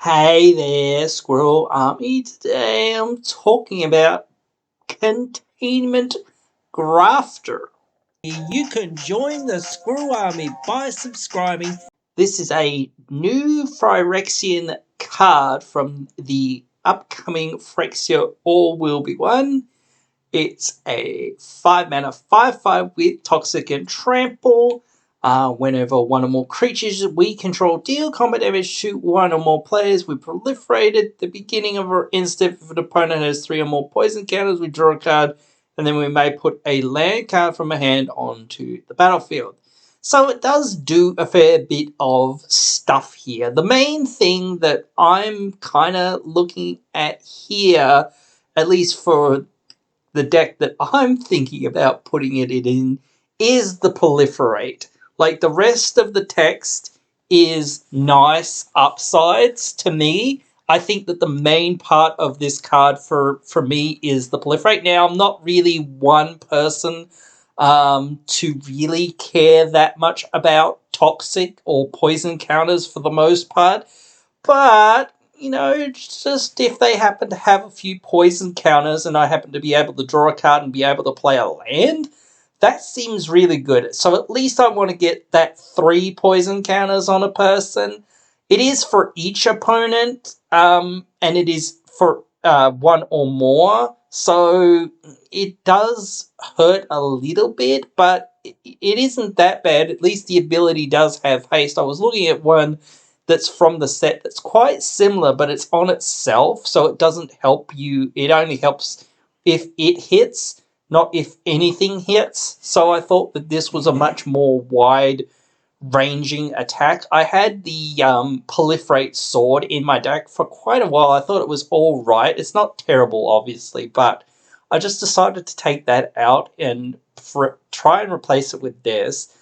Hey there, Squirrel Army. Today I'm talking about Containment Grafter. You can join the Squirrel Army by subscribing. This is a new Phyrexian card from the upcoming Phyrexia All Will Be One. It's a 5 mana 5/5 with Toxic and Trample. Whenever one or more creatures we control deal combat damage to one or more players, we proliferate at the beginning of our instant. If an opponent has 3 or more poison counters, we draw a card, and then we may put a land card from a hand onto the battlefield. So it does do a fair bit of stuff here. The main thing that I'm kind of looking at here, at least for the deck that I'm thinking about putting it in, is the proliferate. Like, the rest of the text is nice upsides to me. I think that the main part of this card for me is the proliferate. Now, I'm not really one person to really care that much about toxic or poison counters for the most part, but just if they happen to have a few poison counters and I happen to be able to draw a card and be able to play a land, that seems really good. So at least I want to get that 3 poison counters on a person. It is for each opponent, and it is for 1 or more. So it does hurt a little bit, but it isn't that bad. At least the ability does have haste. I was looking at one that's from the set that's quite similar, but it's on itself, so it doesn't help you. It only helps if it hits, not if anything hits. So I thought that this was a much more wide-ranging attack. I had the proliferate sword in my deck for quite a while. I thought it was all right. It's not terrible, obviously, but I just decided to take that out and try and replace it with this.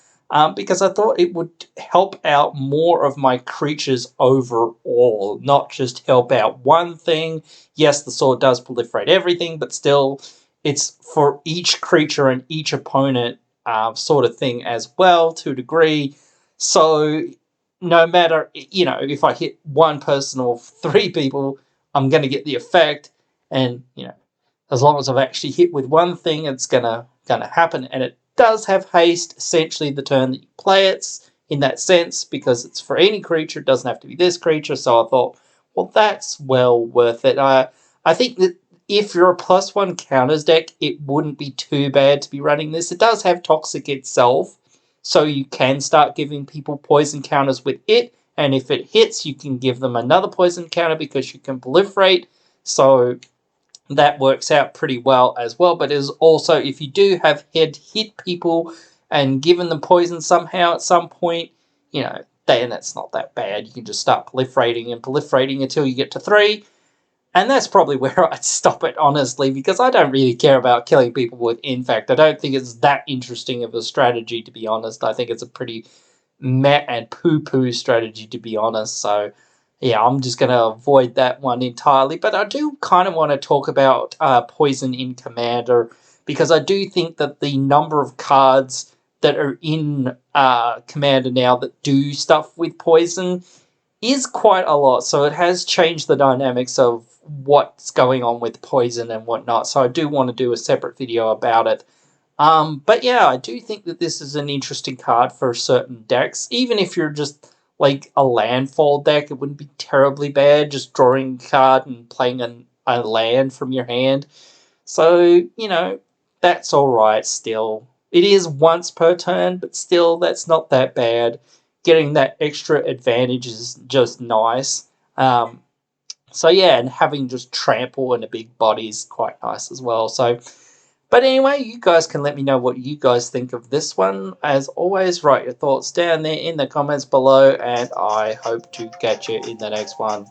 Because I thought it would help out more of my creatures overall, not just help out one thing. Yes, the sword does proliferate everything, but still, it's for each creature and each opponent sort of thing as well, to a degree. So no matter, if I hit one person or 3 people, I'm going to get the effect. And, as long as I've actually hit with one thing, it's gonna happen. And it does have haste essentially the turn that you play it, in that sense, because it's for any creature. It doesn't have to be this creature. So I thought, well, that's well worth it. I think that if you're a +1 counters deck, it wouldn't be too bad to be running this. It does have Toxic itself, so you can start giving people poison counters with it. And if it hits, you can give them another poison counter because you can proliferate. So that works out pretty well as well. But is also, if you do have hit people and given them poison somehow at some point, then that's not that bad. You can just start proliferating and proliferating until you get to 3. And that's probably where I'd stop it, honestly, because I don't really care about killing people with Infect. I don't think it's that interesting of a strategy, to be honest. I think it's a pretty meh and poo-poo strategy, to be honest. So yeah, I'm just going to avoid that one entirely. But I do kind of want to talk about Poison in Commander, because I do think that the number of cards that are in Commander now that do stuff with Poison is quite a lot. So it has changed the dynamics of what's going on with Poison and whatnot. So I do want to do a separate video about it. But yeah, I do think that this is an interesting card for certain decks. Even if you're just like a landfall deck, it wouldn't be terribly bad, just drawing a card and playing a land from your hand. So, that's alright still. It is once per turn, but still, that's not that bad. Getting that extra advantage is just nice. So yeah, and having just trample and a big body is quite nice as well. So, but anyway, you guys can let me know what you guys think of this one. As always, write your thoughts down there in the comments below, and I hope to catch you in the next one.